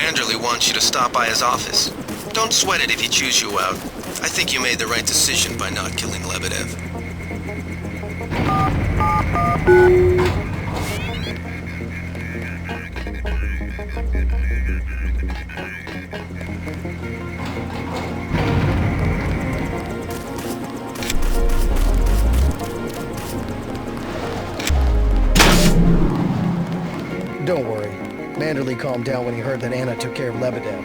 Manderley wants you to stop by his office. Don't sweat it if he chews you out. I think you made the right decision by not killing Lebedev. Don't worry. Manderley calmed down when he heard that Anna took care of Lebedev.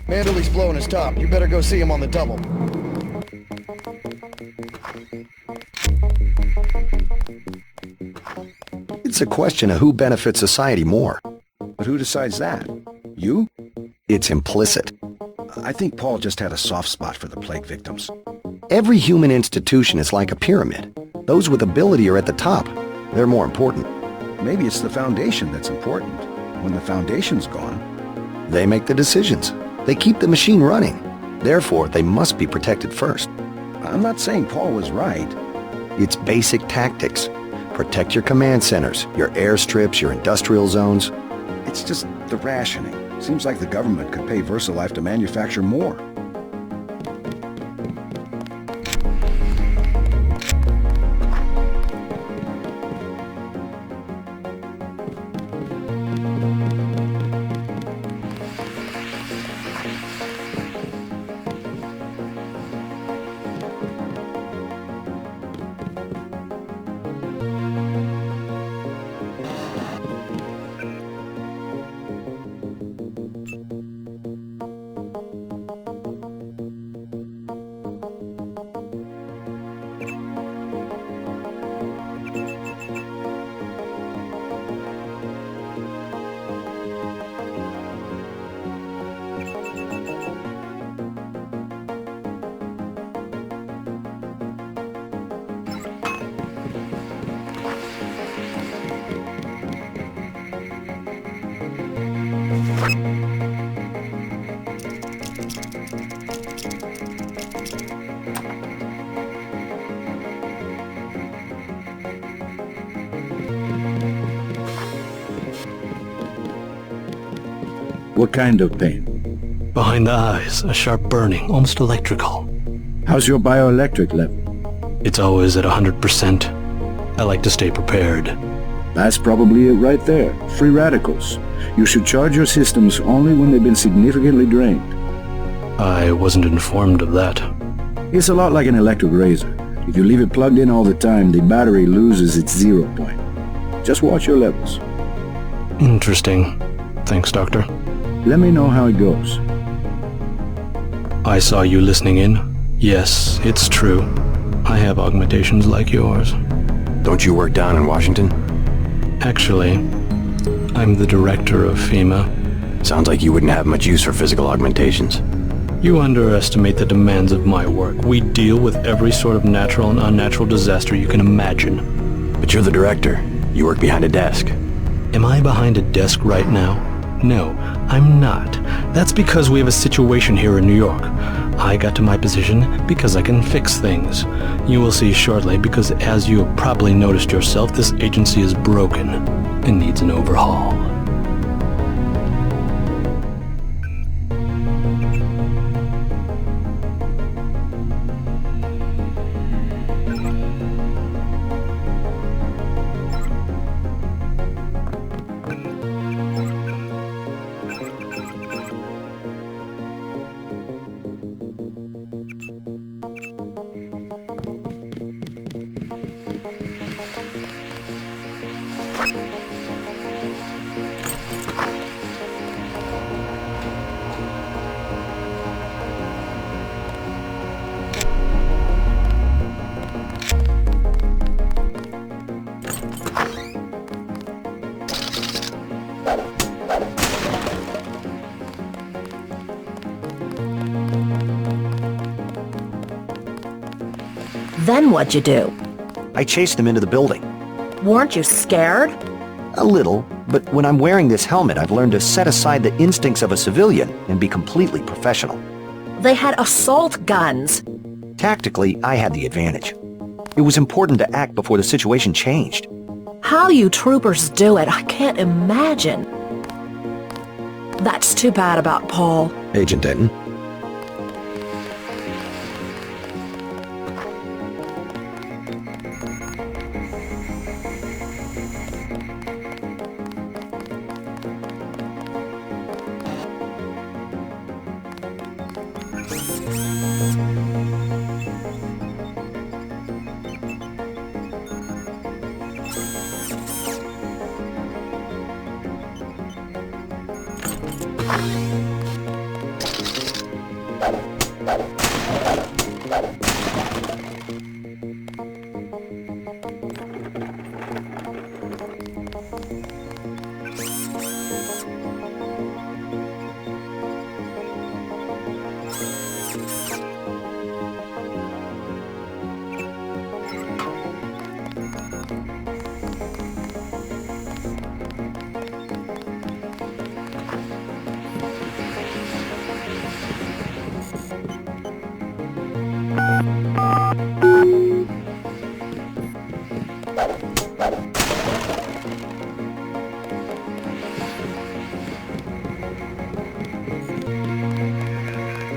Manderley's blowing his top. You better go see him on the double. It's a question of who benefits society more. But who decides that? You? It's implicit. I think Paul just had a soft spot for the plague victims. Every human institution is like a pyramid. Those with ability are at the top. They're more important. Maybe it's the foundation that's important. When the foundation's gone... They make the decisions. They keep the machine running. Therefore, they must be protected first. I'm not saying Paul was right. It's basic tactics. Protect your command centers, your airstrips, your industrial zones. It's just the rationing. Seems like the government could pay VersaLife to manufacture more. What kind of pain? Behind the eyes, a sharp burning, almost electrical. How's your bioelectric level? It's always at 100%. I like to stay prepared. That's probably it right there. Free radicals. You should charge your systems only when they've been significantly drained. I wasn't informed of that. It's a lot like an electric razor. If you leave it plugged in all the time, the battery loses its 0 point. Just watch your levels. Interesting. Thanks, Doctor. Let me know how it goes. I saw you listening in. Yes, it's true. I have augmentations like yours. Don't you work down in Washington? Actually, I'm the director of FEMA. Sounds like you wouldn't have much use for physical augmentations. You underestimate the demands of my work. We deal with every sort of natural and unnatural disaster you can imagine. But you're the director. You work behind a desk. Am I behind a desk right now? No, I'm not. That's because we have a situation here in New York. I got to my position because I can fix things. You will see shortly, because as you have probably noticed yourself, this agency is broken and needs an overhaul. Then what'd you do? I chased them into the building. Weren't you scared? A little, but when I'm wearing this helmet, I've learned to set aside the instincts of a civilian and be completely professional. They had assault guns. Tactically, I had the advantage. It was important to act before the situation changed. How you troopers do it, I can't imagine. That's too bad about Paul. Agent Denton.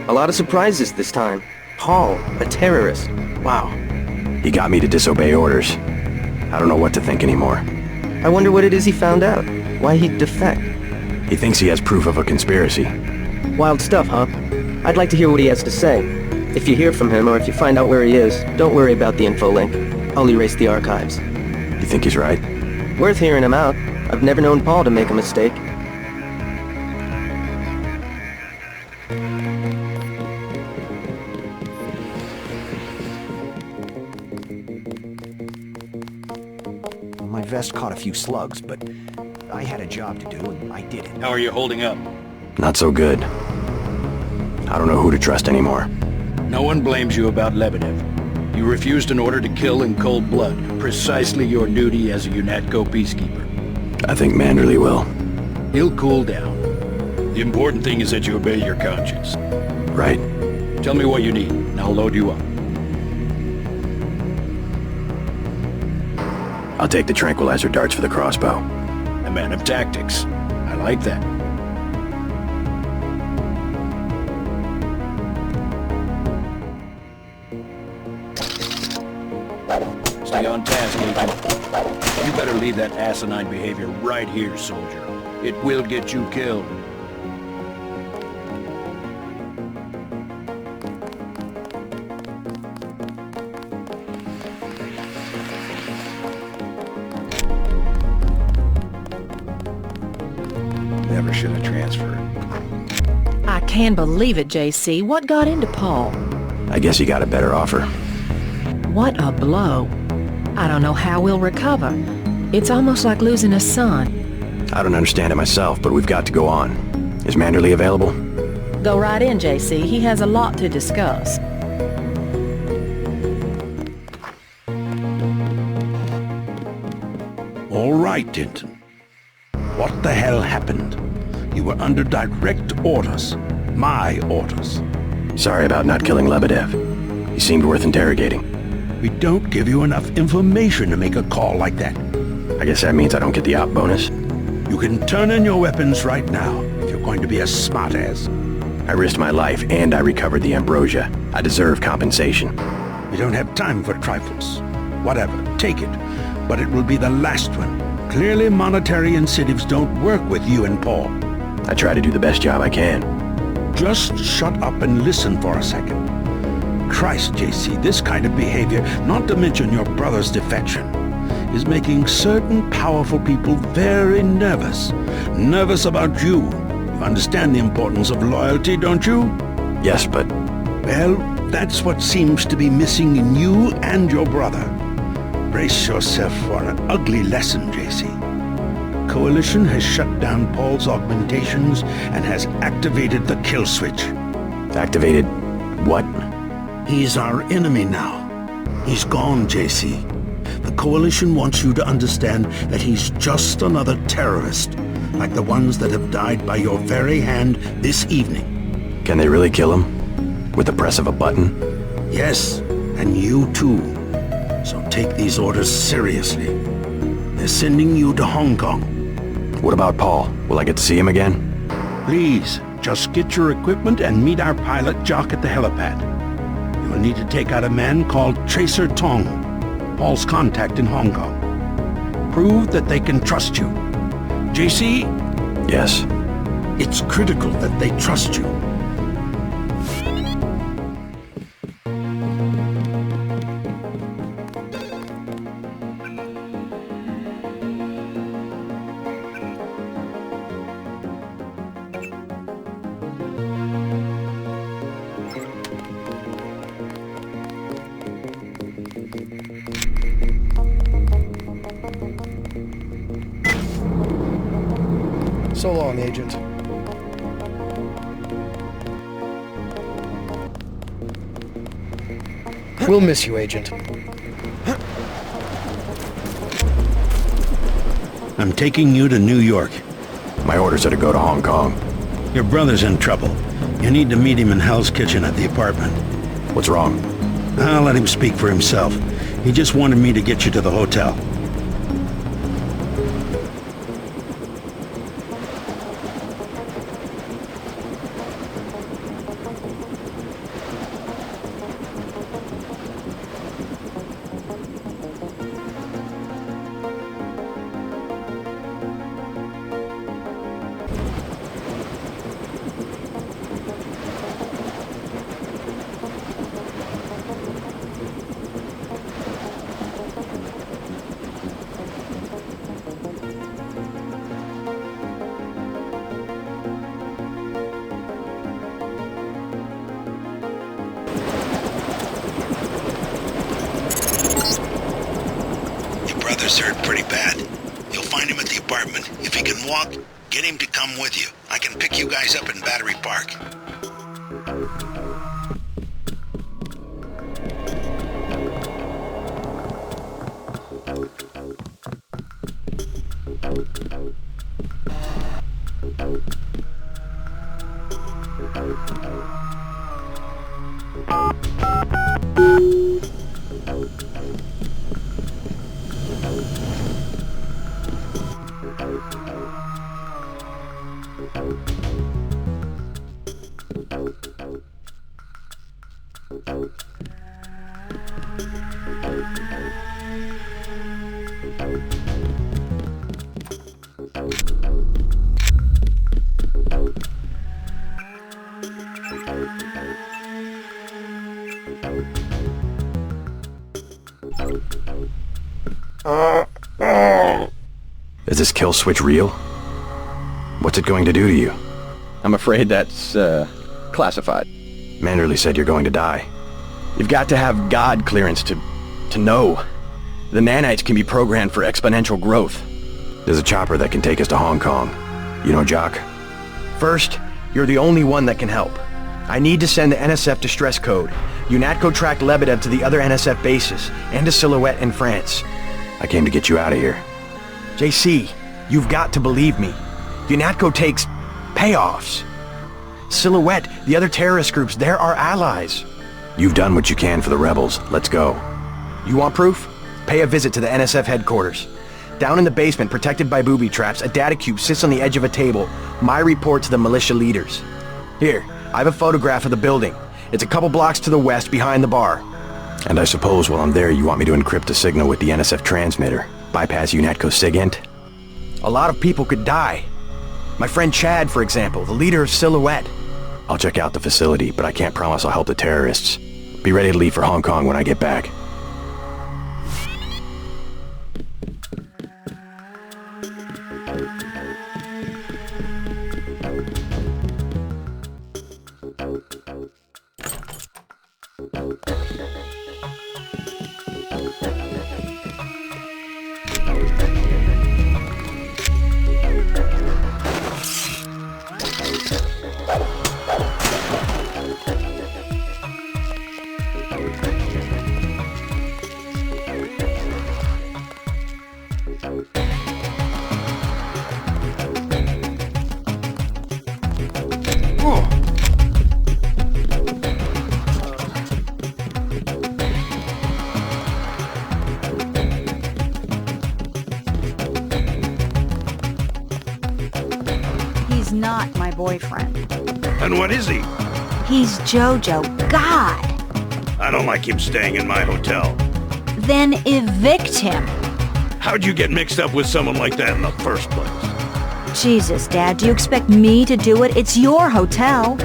A lot of surprises this time. Paul, a terrorist. Wow. He got me to disobey orders. I don't know what to think anymore. I wonder what it is he found out. Why he'd defect. He thinks he has proof of a conspiracy. Wild stuff, huh? I'd like to hear what he has to say. If you hear from him, or if you find out where he is, don't worry about the info link. I'll erase the archives. You think he's right? Worth hearing him out. I've never known Paul to make a mistake. My vest caught a few slugs, but I had a job to do, and I did it. How are you holding up? Not so good. I don't know who to trust anymore. No one blames you about Lebedev. You refused an order to kill in cold blood, precisely your duty as a UNATCO peacekeeper. I think Manderley will. He'll cool down. The important thing is that you obey your conscience. Right. Tell me what you need, and I'll load you up. I'll take the tranquilizer darts for the crossbow. A man of tactics. I like that. Stay on task, Agent. You better leave that asinine behavior right here, soldier. It will get you killed. Never should have transferred. I can't believe it, JC. What got into Paul? I guess he got a better offer. What a blow. I don't know how we'll recover. It's almost like losing a son. I don't understand it myself, but we've got to go on. Is Manderley available? Go right in, JC. He has a lot to discuss. All right, Denton. What the hell happened? You were under direct orders. My orders. Sorry about not killing Lebedev. He seemed worth interrogating. We don't give you enough information to make a call like that. I guess that means I don't get the op bonus. You can turn in your weapons right now if you're going to be a smartass. I risked my life and I recovered the ambrosia. I deserve compensation. We don't have time for trifles. Whatever, take it. But it will be the last one. Clearly monetary incentives don't work with you and Paul. I try to do the best job I can. Just shut up and listen for a second. Christ, JC, this kind of behavior, not to mention your brother's defection, is making certain powerful people very nervous. Nervous about you. You understand the importance of loyalty, don't you? Yes, but... Well, that's what seems to be missing in you and your brother. Brace yourself for an ugly lesson, JC. Coalition has shut down Paul's augmentations and has activated the kill switch. Activated what? He's our enemy now. He's gone, JC. the Coalition wants you to understand that he's just another terrorist, like the ones that have died by your very hand this evening. Can they really kill him? With the press of a button? Yes, and you too. So take these orders seriously. They're sending you to Hong Kong. What about Paul? Will I get to see him again? Please, just get your equipment and meet our pilot Jock at the helipad. You will need to take out a man called Tracer Tong, Paul's contact in Hong Kong. Prove that they can trust you. JC? Yes. It's critical that they trust you. So long, Agent. We'll miss you, Agent. I'm taking you to New York. My orders are to go to Hong Kong. Your brother's in trouble. You need to meet him in Hell's Kitchen at the apartment. What's wrong? I'll let him speak for himself. He just wanted me to get you to the hotel. Brother's hurt pretty bad. You'll find him at the apartment. If he can walk, get him to come with you. I can pick you guys up in Battery Park. Is this kill switch real? What's it going to do to you? I'm afraid that's, classified. Manderley said you're going to die. You've got to have God clearance to know. The nanites can be programmed for exponential growth. There's a chopper that can take us to Hong Kong. You know Jock? First, you're the only one that can help. I need to send the NSF distress code. UNATCO tracked Lebedev to the other NSF bases, and to Silhouette in France. I came to get you out of here. JC, you've got to believe me. UNATCO takes payoffs. Silhouette, the other terrorist groups, they're our allies. You've done what you can for the rebels. Let's go. You want proof? Pay a visit to the NSF headquarters. Down in the basement, protected by booby traps, a data cube sits on the edge of a table. My report to the militia leaders. Here, I have a photograph of the building. It's a couple blocks to the west, behind the bar. And I suppose while I'm there, you want me to encrypt a signal with the NSF transmitter. Bypass UNATCO SIGINT? A lot of people could die. My friend Chad, for example, the leader of Silhouette. I'll check out the facility, but I can't promise I'll help the terrorists. Be ready to leave for Hong Kong when I get back. He's not my boyfriend. And what is he? He's Jojo. God! I don't like him staying in my hotel. Then evict him. How'd you get mixed up with someone like that in the first place? Jesus, Dad, do you expect me to do it? It's your hotel.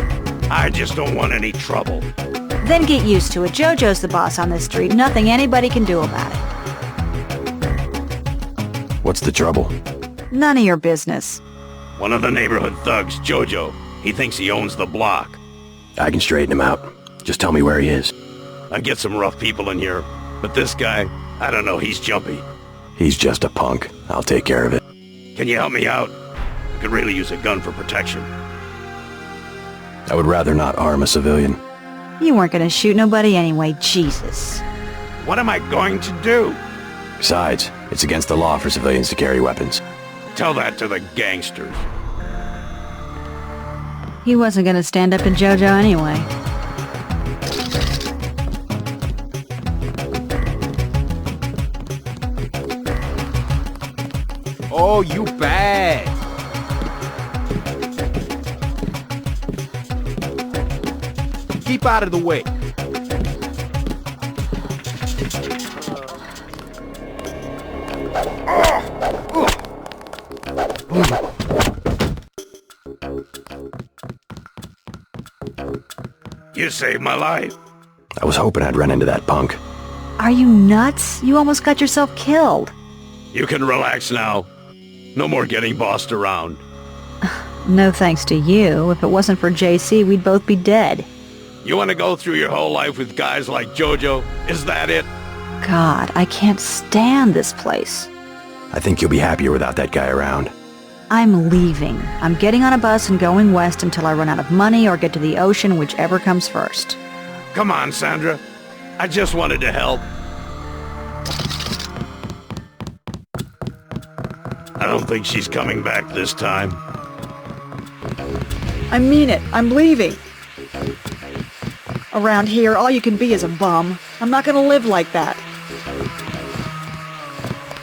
I just don't want any trouble. Then get used to it. Jojo's the boss on this street. Nothing anybody can do about it. What's the trouble? None of your business. One of the neighborhood thugs, Jojo. He thinks he owns the block. I can straighten him out. Just tell me where he is. I get some rough people in here, but this guy, I don't know, he's jumpy. He's just a punk. I'll take care of it. Can you help me out? I could really use a gun for protection. I would rather not harm a civilian. You weren't gonna shoot nobody anyway, Jesus. What am I going to do? Besides, it's against the law for civilians to carry weapons. Tell that to the gangsters. He wasn't gonna stand up to Jojo anyway. Oh, you bad. Keep out of the way. You saved my life. I was hoping I'd run into that punk. Are you nuts? You almost got yourself killed. You can relax now. No more getting bossed around. No thanks to you. If it wasn't for JC, we'd both be dead. You want to go through your whole life with guys like Jojo? Is that it? God, I can't stand this place. I think you'll be happier without that guy around. I'm leaving. I'm getting on a bus and going west until I run out of money or get to the ocean, whichever comes first. Come on, Sandra. I just wanted to help. I don't think she's coming back this time. I mean it. I'm leaving. Around here, all you can be is a bum. I'm not gonna live like that.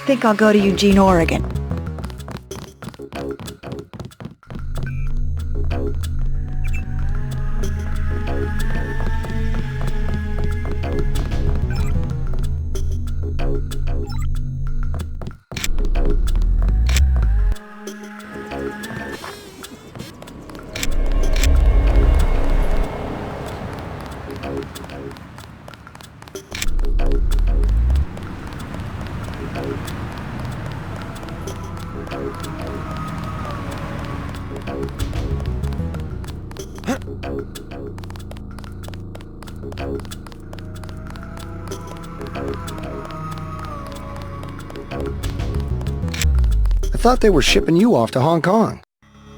Think I'll go to Eugene, Oregon. I thought they were shipping you off to Hong Kong.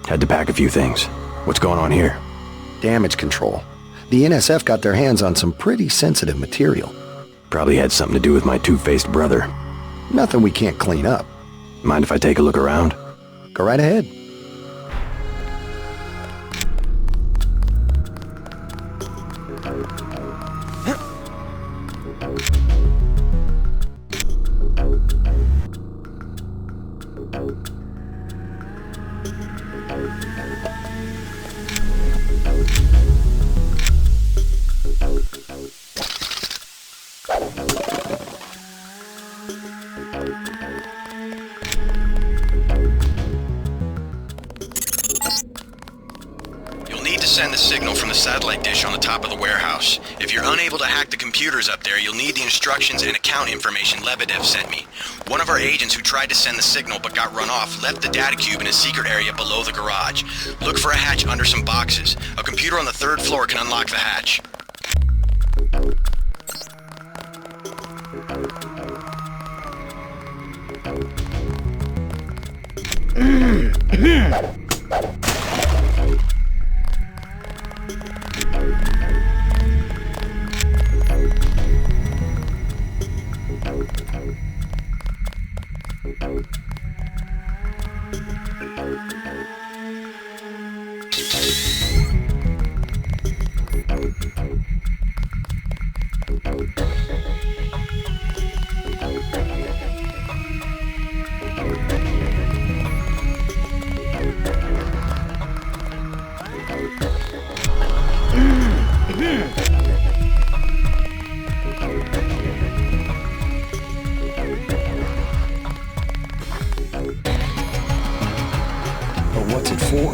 Had to pack a few things. What's going on here? Damage control. The NSF got their hands on some pretty sensitive material. Probably had something to do with my two-faced brother. Nothing we can't clean up. Mind if I take a look around? Go right ahead. Send the signal from the satellite dish on the top of the warehouse. If you're unable to hack the computers up there, you'll need the instructions and account information Lebedev sent me. One of our agents who tried to send the signal but got run off left the data cube in a secret area below the garage. Look for a hatch under some boxes. A computer on the 3rd floor can unlock the hatch. But what's it for?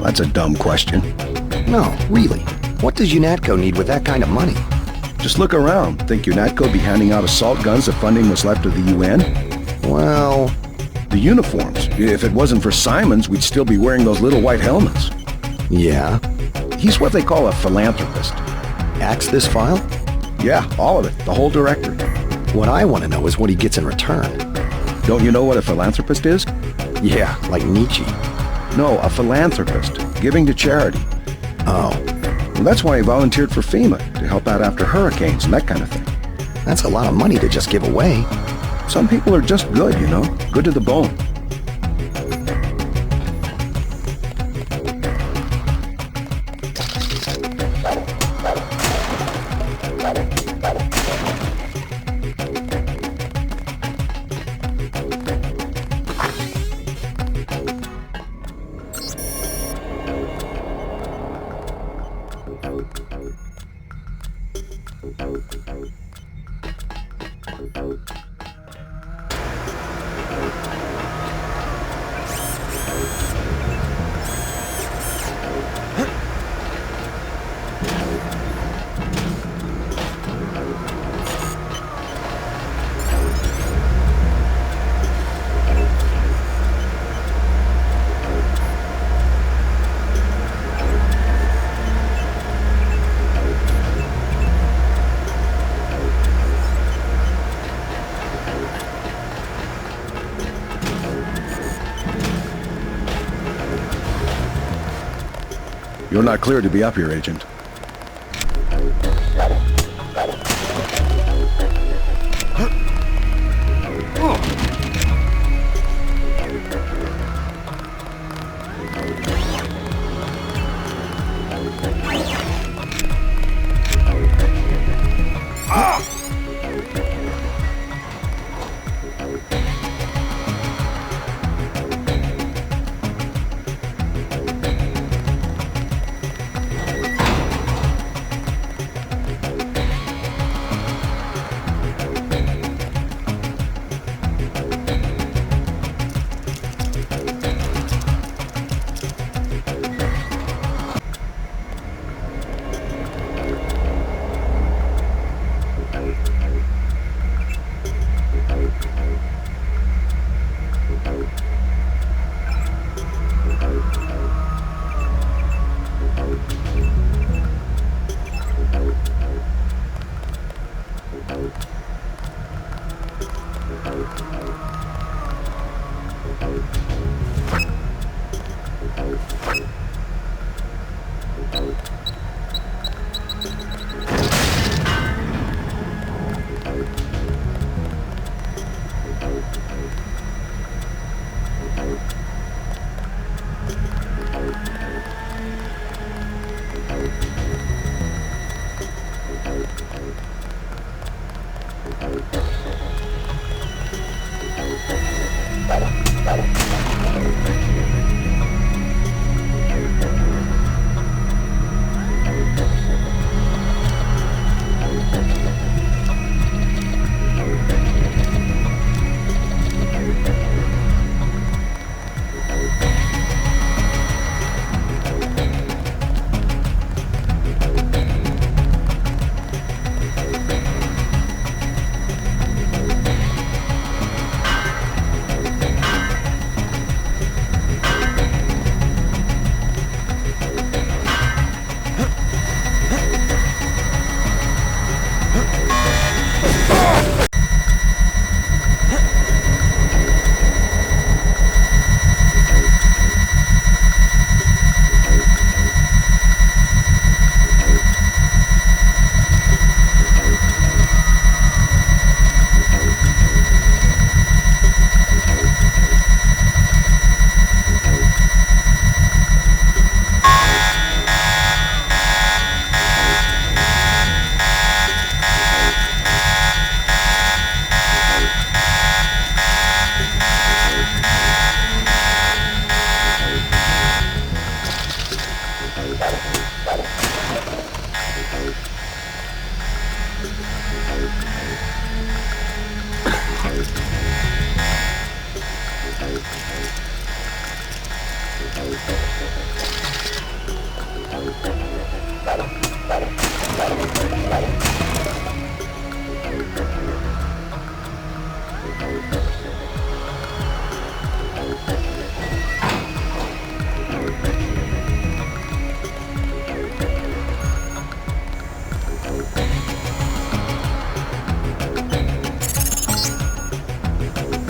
That's a dumb question. No, really. What does UNATCO need with that kind of money? Just look around. Think UNATCO be handing out assault guns if funding was left to the UN? Well... The uniforms. If it wasn't for Simons, we'd still be wearing those little white helmets. Yeah? He's what they call a philanthropist. Axe this file? Yeah, all of it. The whole directory. What I want to know is what he gets in return. Don't you know what a philanthropist is? Yeah, like Nietzsche. No, a philanthropist. Giving to charity. Oh. Well, that's why he volunteered for FEMA, to help out after hurricanes and that kind of thing. That's a lot of money to just give away. Some people are just good, you know? Good to the bone. You're not cleared to be up here, Agent.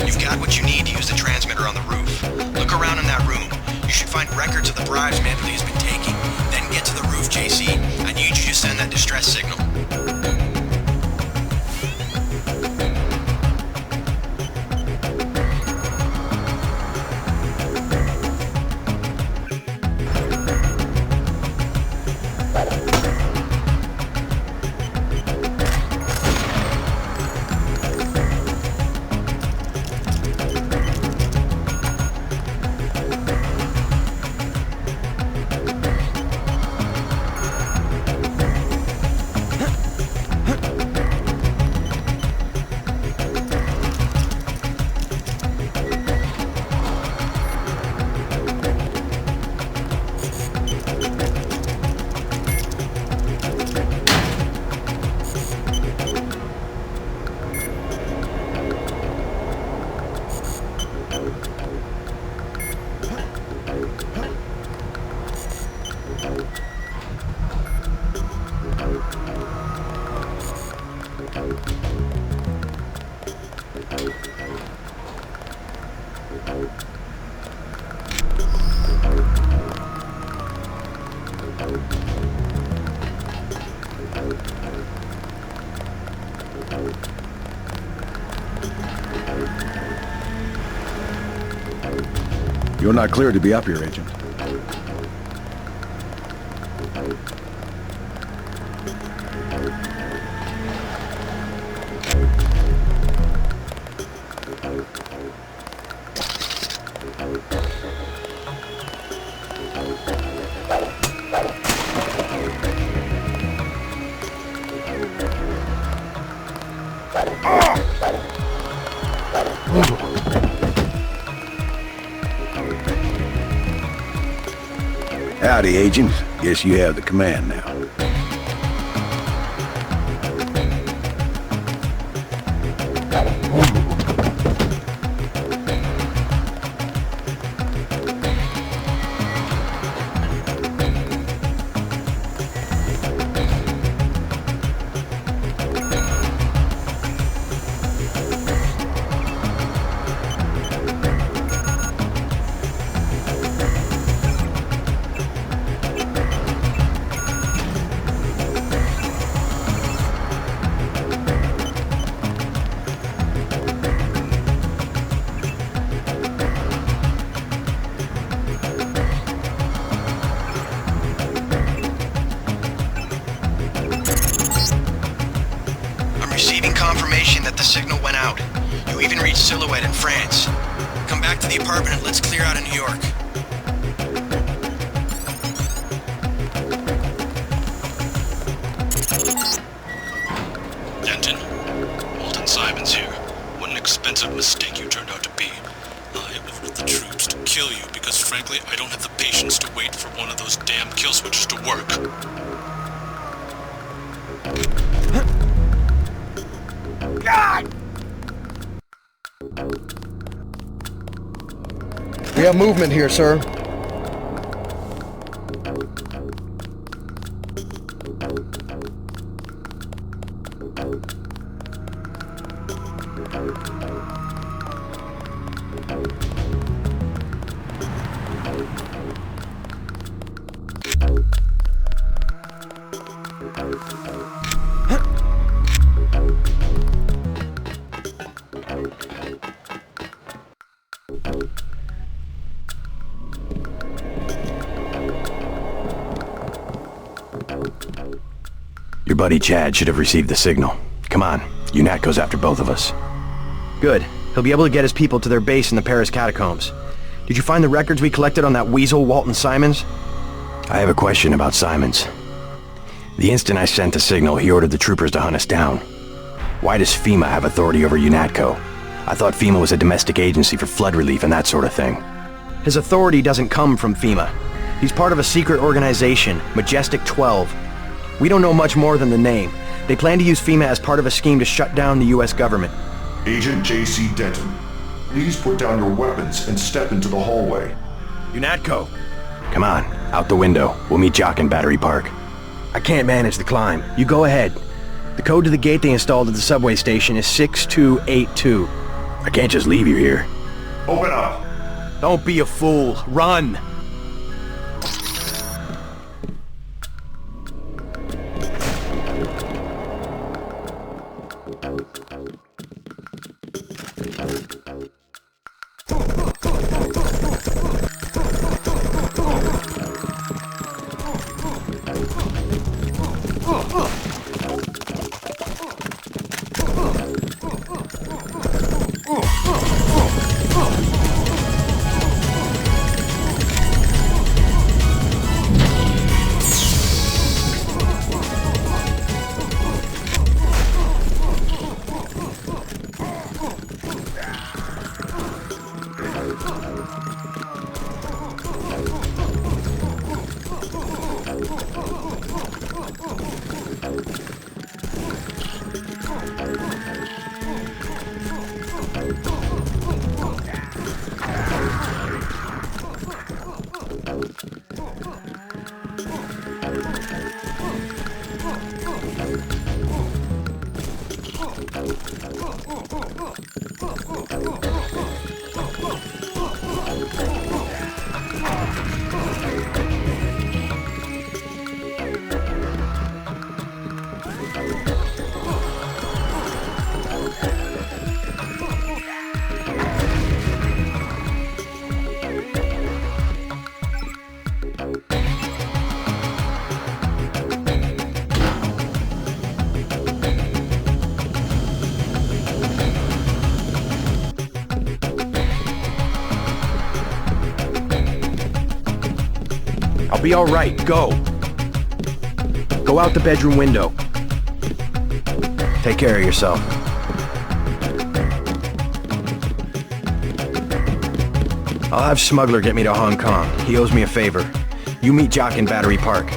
You've got what you need to use the transmitter on the roof. Look around in that room. You should find records of the bribes Manderley has been taking. Then get to the roof, JC. I need you to send that distress signal. You're not cleared to be up here, Agent. Howdy, Agent. Guess you have the command now. Confirmation that the signal went out. You even reached Silhouette in France. Come back to the apartment and let's clear out of New York. Denton, Walton Simons here. What an expensive mistake you turned out to be. I ordered the troops to kill you because frankly I don't have the patience to wait for one of those damn kill switches to work. God! We have movement here, sir. Your buddy Chad should have received the signal. Come on, UNAT goes after both of us. Good. He'll be able to get his people to their base in the Paris catacombs. Did you find the records we collected on that weasel, Walton Simons? I have a question about Simons. The instant I sent the signal, he ordered the troopers to hunt us down. Why does FEMA have authority over UNATCO? I thought FEMA was a domestic agency for flood relief and that sort of thing. His authority doesn't come from FEMA. He's part of a secret organization, Majestic 12. We don't know much more than the name. They plan to use FEMA as part of a scheme to shut down the US government. Agent J.C. Denton, please put down your weapons and step into the hallway. UNATCO. Come on, out the window. We'll meet Jock in Battery Park. I can't manage the climb. You go ahead. The code to the gate they installed at the subway station is 6282. I can't just leave you here. Open up! Don't be a fool. Run! I'll be all right. Go. Go out the bedroom window. Take care of yourself. I'll have Smuggler get me to Hong Kong. He owes me a favor. You meet Jock in Battery Park.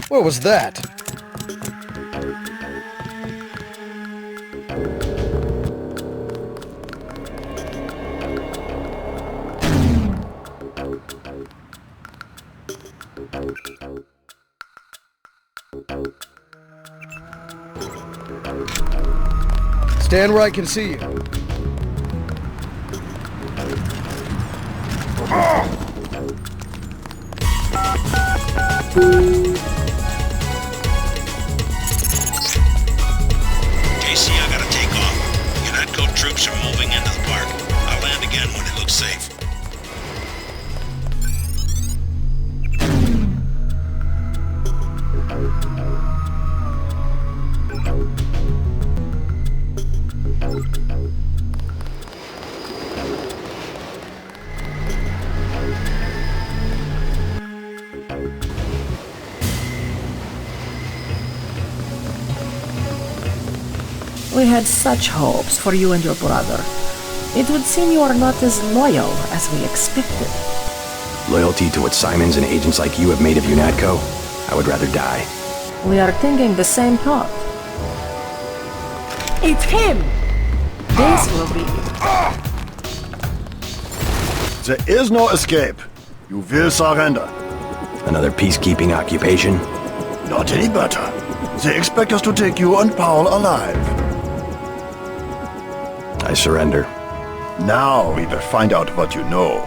What was that? Stand where I can see you. JC, I gotta take off. United troops are moving into the park. I'll land again when it looks safe. We had such hopes for you and your brother. It would seem you are not as loyal as we expected. Loyalty to what Simons and agents like you have made of UNATCO? I would rather die. We are thinking the same thought. It's him! This will be... There is no escape. You will surrender. Another peacekeeping occupation? Not any better. They expect us to take you and Paul alive. I surrender. Now we will find out what you know.